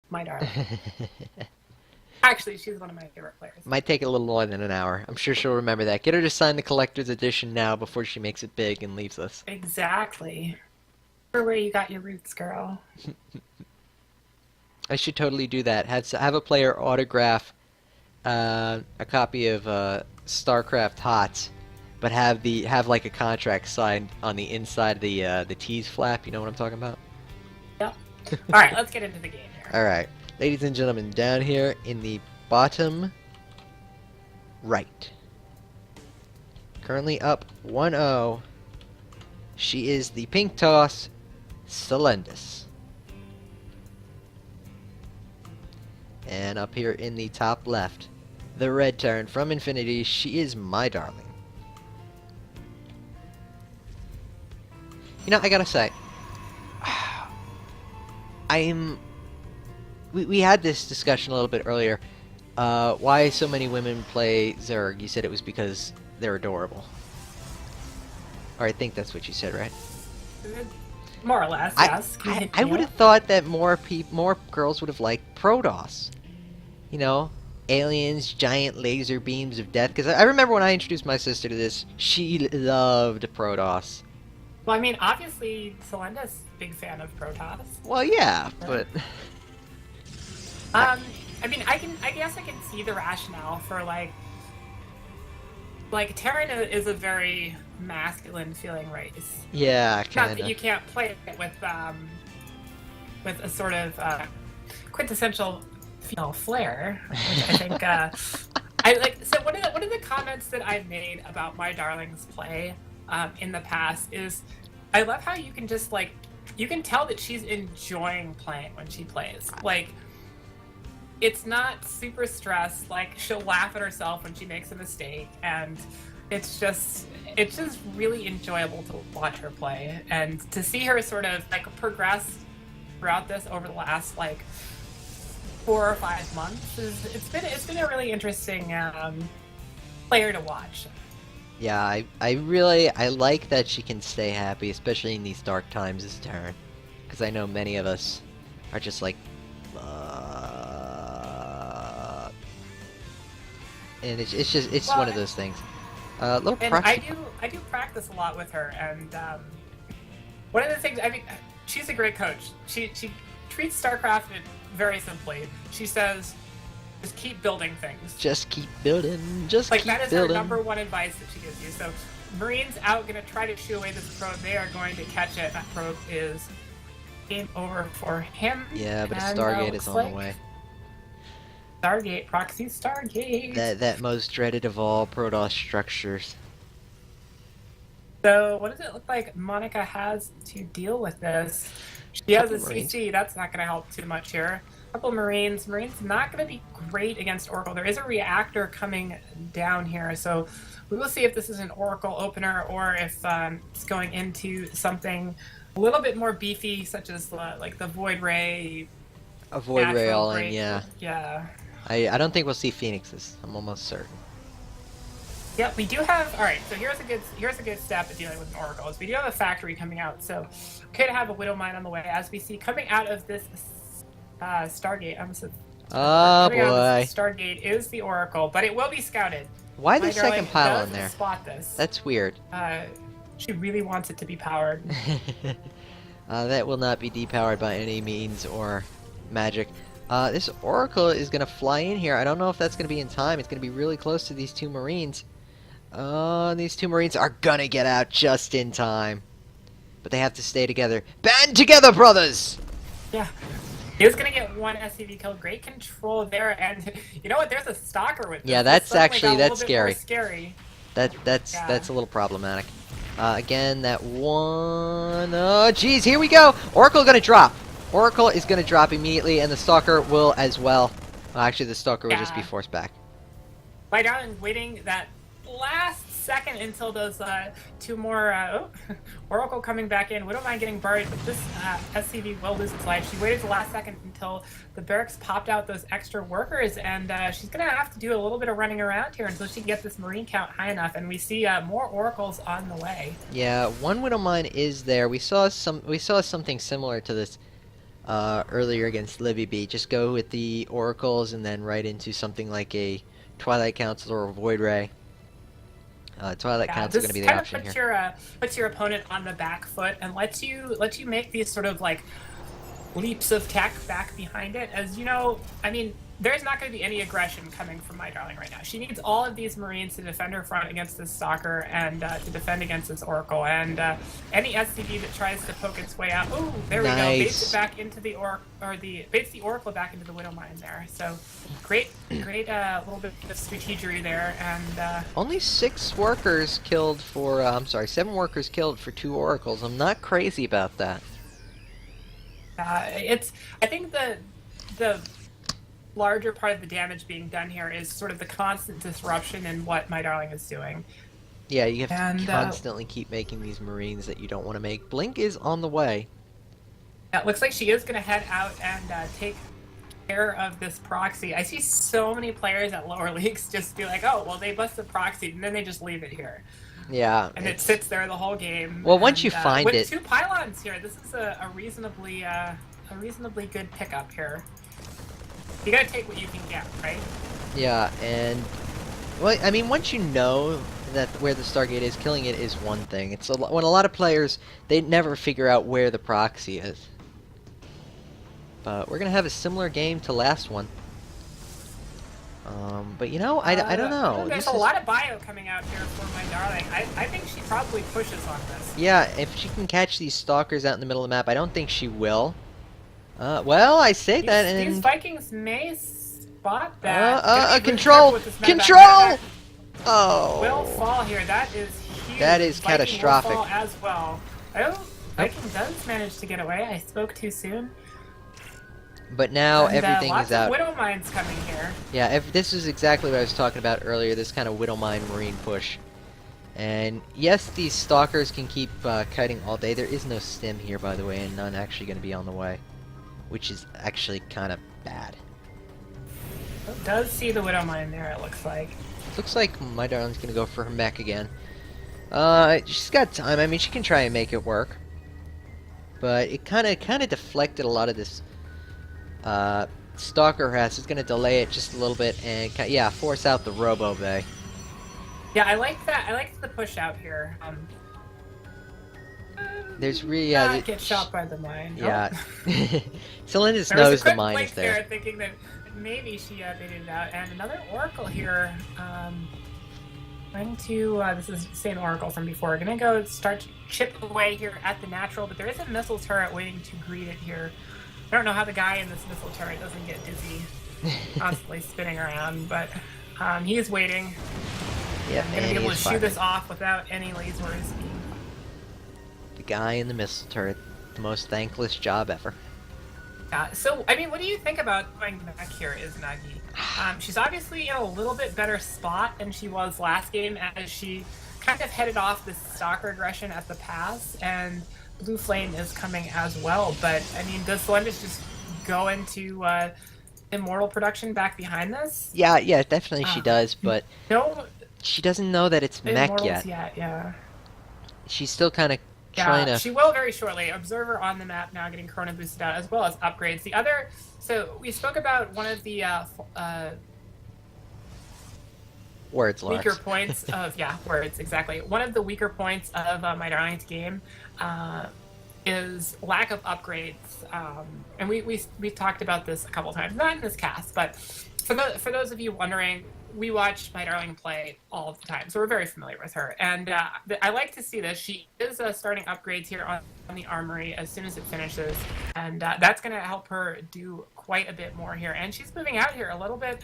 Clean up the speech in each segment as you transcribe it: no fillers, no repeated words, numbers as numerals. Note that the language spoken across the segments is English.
my darling. Actually, she's one of my favorite players. Might take a little more than an hour. I'm sure she'll remember that. Get her to sign the collector's edition now before she makes it big and leaves us. Exactly. For where you got your roots, girl. I should totally do that. Have a player autograph a copy of StarCraft HOTS, but have like a contract signed on the inside of the tease flap. You know what I'm talking about? Yep. All right, let's get into the game here. All right, ladies and gentlemen, down here in the bottom right, currently up 1-0. She is the pink toss, Selendis. And up here in the top left, the red Terran from Infinity, she is MyDarling. You know, I gotta say, we had this discussion a little bit earlier. Why so many women play Zerg? You said it was because they're adorable. Or I think that's what you said, right? More or less, yes. I would have thought that more girls would have liked Protoss. You know, aliens, giant laser beams of death. Because I remember when I introduced my sister to this, she loved Protoss. Well, I mean, obviously, Selendis, big fan of Protoss. Well, yeah, but I mean, I guess I can see the rationale for like Terran is a very masculine feeling race. yeah, Not kind that of. you can't play it with a sort of quintessential female flair, which I think I like. So one of the comments that I've made about MyDarling's play in the past is I love how you can just like you can tell that she's enjoying playing when she plays. Like it's not super stressed. Like she'll laugh at herself when she makes a mistake, and it's just really enjoyable to watch her play and to see her sort of like progress throughout this over the last like 4 or 5 months. It's been a really interesting player to watch. Yeah, I like that she can stay happy, especially in these dark times as Terran. Because I know many of us are just like, and it's Well, one of those things. Little and practice. I do practice a lot with her, and one of the things I mean, she's a great coach. She treats StarCraft very simply. She says, "Just keep building things." Just keep building. Just Like keep that is building. her number one advice that she gives you. So, Marines out gonna try to shoo away this probe. They are going to catch it. That probe is game over for him. Yeah, but a And, Stargate is looks on like the way. Stargate, proxy Stargate. That most dreaded of all Protoss structures. So, what does it look like Monica has to deal with this? She has Couple a Marines. CC. That's not going to help too much here. A couple Marines. Marines not going to be great against Oracle. There is a reactor coming down here, so we will see if this is an Oracle opener or if it's going into something a little bit more beefy, such as like the Void Ray. Avoid Natural railing, Ray. yeah. Yeah. I don't think we'll see Phoenixes. I'm almost certain. Yep, we do have. All right, so here's a good step at dealing with an Oracle. Is we do have a factory coming out, so okay to have a Widow Mine on the way. As we see coming out of this Stargate, Oh coming out of boy. this Stargate is the Oracle, but it will be scouted. Why the My darling second pile does in there? spot this. That's weird. She really wants it to be powered. That will not be depowered by any means or magic. This Oracle is going to fly in here. I don't know if that's going to be in time. It's going to be really close to these two Marines. These two Marines are going to get out just in time. But they have to stay together. Band together, brothers! Yeah. He was gonna get one SCV kill. Great control there, and you know what? There's a stalker with this. Yeah, This that's suddenly actually- got a little that's bit more scary. Scary. Yeah. That's a little problematic. Again, that one... Oh, geez, here we go! Oracle gonna drop. Oracle is gonna drop immediately, and the Stalker will as well. Actually, the Stalker will just be Yeah. forced back. My darling, waiting that last second until those two more Oracle coming back in. We don't mind getting buried, but this SCV will lose its life. She waited the last second until the barracks popped out those extra workers, and she's gonna have to do a little bit of running around here until she gets this Marine count high enough. And we see more Oracles on the way. Yeah, one Widow Mine is there. We saw something similar to this earlier against Livy B. Just go with the Oracles and then right into something like a Twilight Council or a Void Ray. Twilight Yeah, Council is going to this be the kind of option here. puts your opponent on the back foot and lets you make these sort of like leaps of tech back behind it. As you know, I mean, there's not going to be any aggression coming from MyDarling right now. She needs all of these Marines to defend her front against this Stalker and to defend against this Oracle. And any SCV that tries to poke its way out, oh, there we go, baits it back into the baits the Oracle back into the Widow Mine there. So great, little bit of strategery there. And only 6 workers killed for, I'm sorry, 7 workers killed for 2 Oracles. I'm not crazy about that. I think the larger part of the damage being done here is sort of the constant disruption in what MyDarling is doing. Yeah, you have to constantly keep making these Marines that you don't want to make. Blink is on the way. Yeah, it looks like she is going to head out and take care of this proxy. I see so many players at lower leagues just be like, oh, well, they busted proxy, and then they just leave it here. Yeah. And it sits there the whole game. Well, once you find with it... With 2 pylons here, this is a reasonably good pickup here. You gotta take what you can get, right? Yeah, and... Well, I mean, once you know that where the Stargate is, killing it is one thing. It's when a lot of players, they never figure out where the proxy is. But we're gonna have a similar game to last one. But you know, I don't know. There's a lot of bio coming out here for MyDarling. I think she probably pushes on this. Yeah, if she can catch these Stalkers out in the middle of the map, I don't think she will. Well, I say that, and... These Vikings may spot that. Control! Control! Oh. Will fall here. That is huge. That is Viking catastrophic. Will fall as well. Oh, Viking does manage to get away. I spoke too soon. But now and, everything is out. Lots of Widow Mines coming here. Yeah, this is exactly what I was talking about earlier, this kind of Widow Mine Marine push. And yes, these Stalkers can keep kiting all day. There is no stim here, by the way, and none actually going to be on the way. Which is actually kind of bad. It does see the Widow Mine there, it looks like. Looks like MyDarling's going to go for her mech again. She's got time. I mean, she can try and make it work. But it kind of deflected a lot of this Stalker harass. It's going to delay it just a little bit and, yeah, force out the Robo Bay. Yeah, I like that. I like the push out here. There's really get shot by the mine. Yeah. Selendis knows the mine is there. Thinking that maybe she baited it out. And another Oracle here. Going to this is the same Oracle from before. Gonna go start to chip away here at the natural, but there is a missile turret waiting to greet it here. I don't know how the guy in this missile turret doesn't get dizzy, constantly spinning around, but he's waiting. Yeah, gonna be able to shoot this off without any lasers. The guy in the missile turret, the most thankless job ever. So, I mean, what do you think about going back here, Izanagi? She's obviously in a little bit better spot than she was last game, as she kind of headed off this Stalker aggression at the pass, and Blue Flame is coming as well. But, I mean, does Selendis just go into Immortal production back behind this? Yeah, definitely she does, but no, she doesn't know that it's mech yet. Yeah. She's still kind of trying to... She will very shortly. Observer on the map now getting Chrono boosted out, as well as upgrades. The other... So, we spoke about one of the words, Lars. weaker points of... Yeah, words, exactly. One of the weaker points of MyDarling's game is lack of upgrades. And we talked about this a couple times, not in this cast, but for those of you wondering, we watch MyDarling play all the time, so we're very familiar with her. And I like to see this. She is starting upgrades here on the armory as soon as it finishes, and that's going to help her do quite a bit more here. And she's moving out here a little bit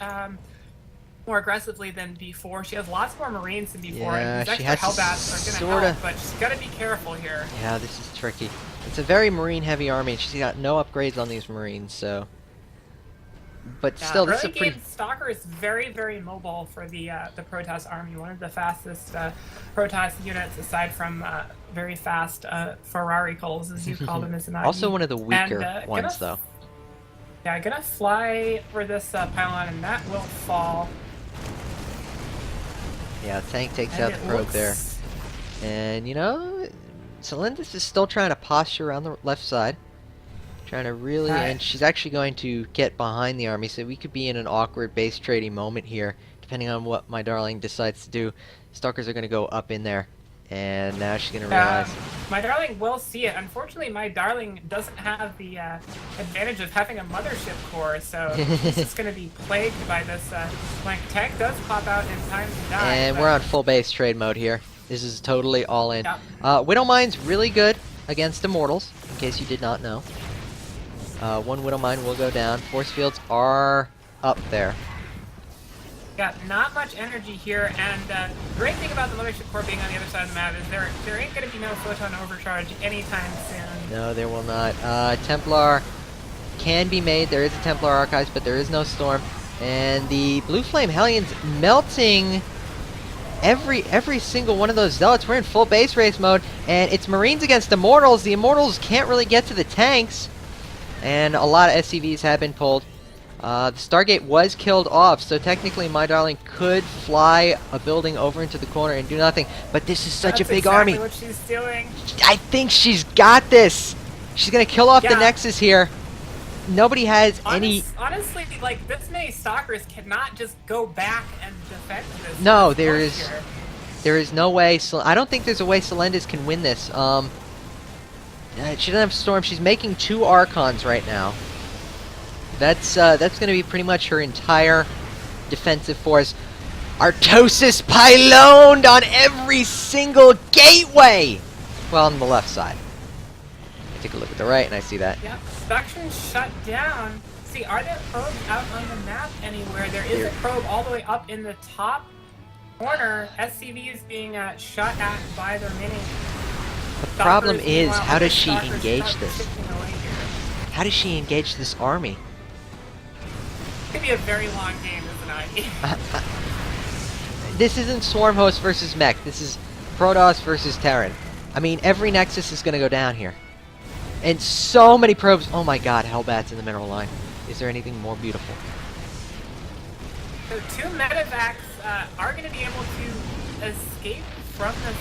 more aggressively than before. She has lots more Marines than before, yeah, and these extra Hellbats are going to help, but she's got to be careful here. Yeah, this is tricky. It's a very Marine-heavy army, and she's got no upgrades on these Marines, so... But still, this is a pretty... Game Stalker is very, very mobile for the Protoss army. One of the fastest Protoss units, aside from very fast Ferraricles, as you call them, as an Also one of the weaker ones, though. Yeah, gonna fly for this pylon, and that will fall. Yeah, tank takes out the probe there. And, you know, Selendis is still trying to posture on the left side. Trying to really, and she's actually going to get behind the army, so we could be in an awkward base trading moment here, depending on what MyDarling decides to do. Stalkers are going to go up in there, and now she's going to realize. MyDarling will see it. Unfortunately, MyDarling doesn't have the advantage of having a mothership core, so she's just going to be plagued by this flank. Tank does pop out in time to die. And we're on full base trade mode here. This is totally all in. Widowmine's really good against Immortals, in case you did not know. One Widowmine will go down. Force fields are up there. Yeah, not much energy here, and the great thing about the Mothership Core being on the other side of the map is there ain't going to be no photon overcharge anytime soon. No, there will not. Templar can be made. There is a Templar Archives, but there is no Storm. And the Blue Flame Hellions melting every single one of those Zealots. We're in full base race mode, and it's Marines against Immortals. The Immortals can't really get to the tanks. And a lot of SCVs have been pulled. The Stargate was killed off, so technically MyDarling could fly a building over into the corner and do nothing. But this is such a big army. That's exactly what she's doing. I think she's got this. She's gonna kill off the Nexus here. Nobody has any. Honestly, like this many Stalkers cannot just go back and defend this. No, there is no way. I don't think there's a way Selendis can win this. She doesn't have Storm. She's making 2 Archons right now. That's going to be pretty much her entire defensive force. Artosis pyloned on every single gateway! Well, on the left side. I take a look at the right and I see that. Yep, production shut down. See, are there probes out on the map anywhere? There is a probe all the way up in the top corner. SCV is being shot at by the remaining. The problem is, how does she engage this? How does she engage this army? It's gonna be a very long game, isn't it? This isn't Swarm Host versus Mech. This is Protoss versus Terran. I mean, every Nexus is gonna go down here. And so many probes. Oh my god, Hellbats in the mineral line. Is there anything more beautiful? So 2 medevacs are gonna be able to escape from the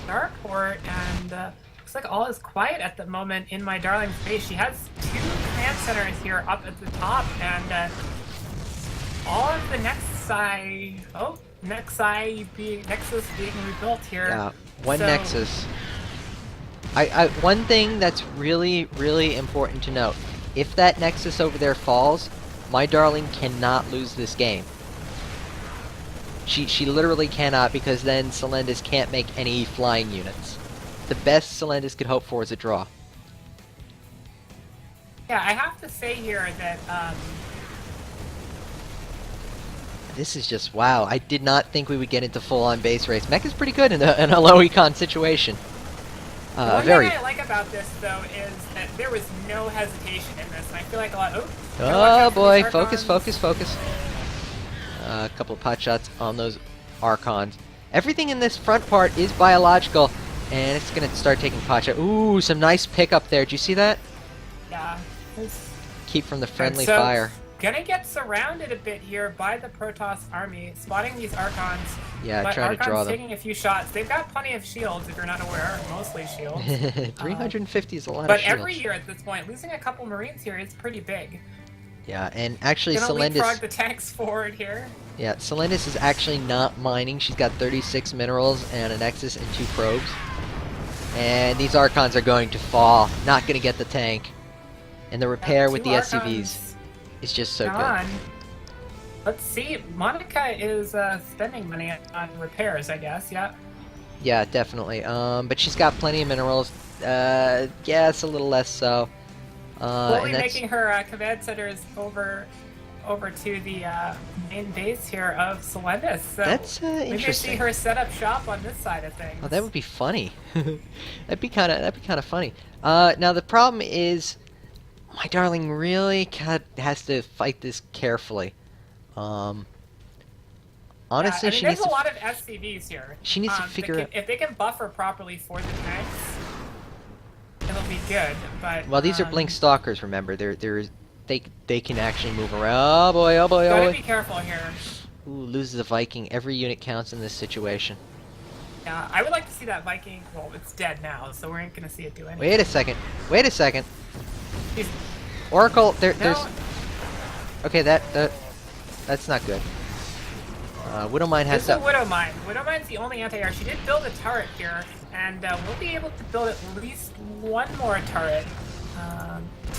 starport, and looks like all is quiet at the moment in MyDarling's base. She has 2 command centers here up at the top, and all of the Nexus being rebuilt here. Yeah, one Nexus. One thing that's really, really important to note: if that Nexus over there falls, MyDarling cannot lose this game. She literally cannot, because then Selendis can't make any flying units. The best Selendis could hope for is a draw. Yeah, I have to say here that this is just wow. I did not think we would get into full-on base race. Mech is pretty good in a low econ situation. One thing I like about this, though, is that there was no hesitation in this. And I feel like a lot. Oh boy! Focus, focus, focus. A couple of pot shots on those Archons. Everything in this front part is biological, and it's gonna start taking pot shots. Ooh, some nice pickup there. Did you see that? Yeah. Keep from the friendly fire. Gonna get surrounded a bit here by the Protoss army, spotting these Archons. Yeah, but trying to draw them. taking a few shots. They've got plenty of shields, if you're not aware. Mostly shields. 350 is a lot of But shields. every year at this point, losing a couple Marines here is pretty big. Yeah, and actually Gonna Selendis... leapfrog the tanks forward here. Yeah, Selendis is actually not mining. She's got 36 minerals and a Nexus and 2 probes. And these Archons are going to fall. Not going to get the tank. And the repair with the SCVs is just so good. Let's see. Monica is spending money on repairs, I guess. Yeah. Yeah, definitely. But she's got plenty of minerals. Yeah, it's a little less so. Slowly making her command centers over to the main base here of Selendis. So that's interesting. Maybe see her set up shop on this side of things. Oh, that would be funny. that'd be kind of funny. Now the problem is, MyDarling really has to fight this carefully. Honestly, yeah, there's a lot of SCVs here. She needs to figure out if they can buffer properly for the tanks. It'll be good, but well, these are Blink Stalkers. Remember, they can actually move around. Oh boy, oh boy, oh boy. Gotta be careful here. Ooh, loses a Viking. Every unit counts in this situation. Yeah, I would like to see that Viking. Well, it's dead now, so we ain't gonna see it do anything. Wait a second. Wait a second. He's, Oracle, no, there's... Okay, that's not good. Widowmine has this is a to... Widowmine. Widowmine's the only anti-air. She did build a turret here, and we'll be able to build at least one more turret.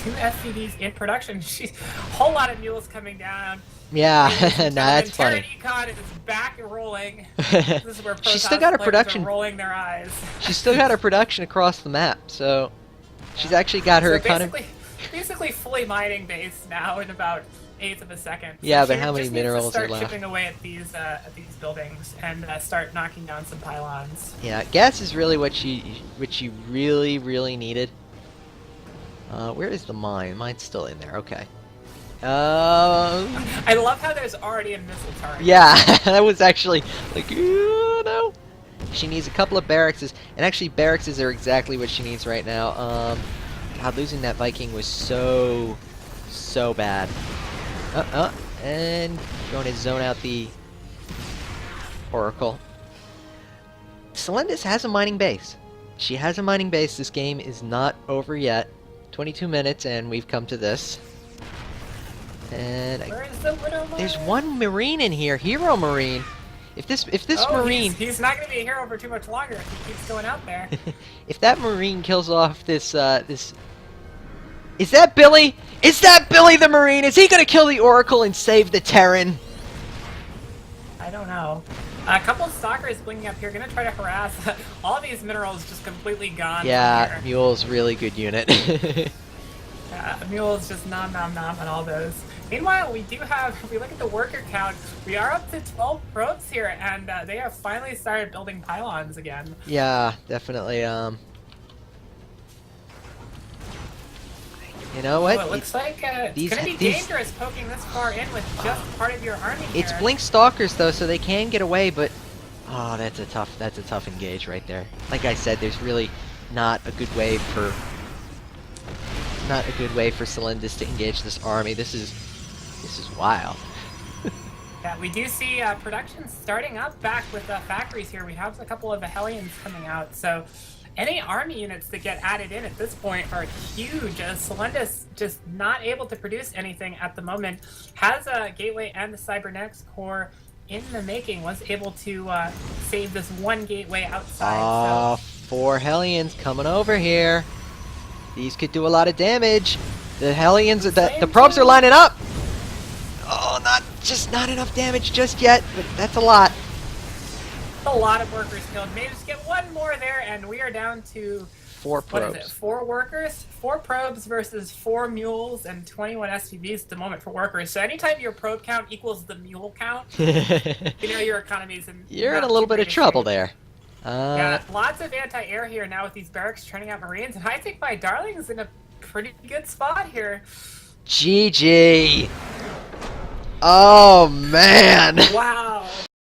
2 SCVs in production. She's a whole lot of mules coming down. Yeah, nah, that's funny. Econ is back and rolling. This is where She's still got her production. are rolling their eyes. She's still got her production across the map, so she's actually got her so basically fully mining base now in about 1/8 of a second. So yeah, but how many minerals are start left? chipping away at these buildings and start knocking down some pylons. Yeah, gas is really what she really needed. Where is the mine? Mine's still in there. Okay. I love how there's already a missile target. Yeah, that was actually like, no. She needs a couple of barracks, and actually barracks are exactly what she needs right now. God, losing that Viking was so bad. And going to zone out the Oracle. Selendis has a mining base. She has a mining base. This game is not over yet. 22 minutes, and we've come to this. And where is the Widowmine? There's one Marine in here, Hero Marine. If this Marine, he's not going to be a hero for too much longer if he keeps going out there. if that Marine kills off this is that Billy? Is that Billy the Marine? Is he going to kill the Oracle and save the Terran? I don't know. A couple of stalkers blinking up here, gonna try to harass. All these minerals just completely gone. Yeah, Mule's really good unit. Mule's just nom nom nom on all those. Meanwhile, we do have, if we look at the worker count, we are up to 12 probes here, and they have finally started building pylons again. Yeah, definitely. You know what? Oh, it looks like it's gonna be dangerous poking this far in with just part of your army here. It's Blink Stalkers though, so they can get away, but oh, that's a tough engage right there. Like I said, there's really not a good way for Selendis to engage this army. This is wild. Yeah, we do see production starting up back with factories here. We have a couple of the Hellions coming out, so any army units that get added in at this point are huge. Selendis just not able to produce anything at the moment. Has a Gateway and the Cybernetics Core in the making. Was able to save this one gateway outside. 4 Hellions coming over here. These could do a lot of damage. The Hellions, the probes are lining up. Oh, not enough damage just yet, but that's a lot. A lot of workers killed. Maybe just get one more there, and we are down to 4 probes. What is it? 4 workers, 4 probes versus 4 mules, and 21 SPVs at the moment for workers. So anytime your probe count equals the mule count, you know your economy's in. You're in a little bit of trouble there. Yeah, lots of anti-air here now with these barracks turning out Marines, and I think MyDarling's in a pretty good spot here. GG. Oh man. Wow.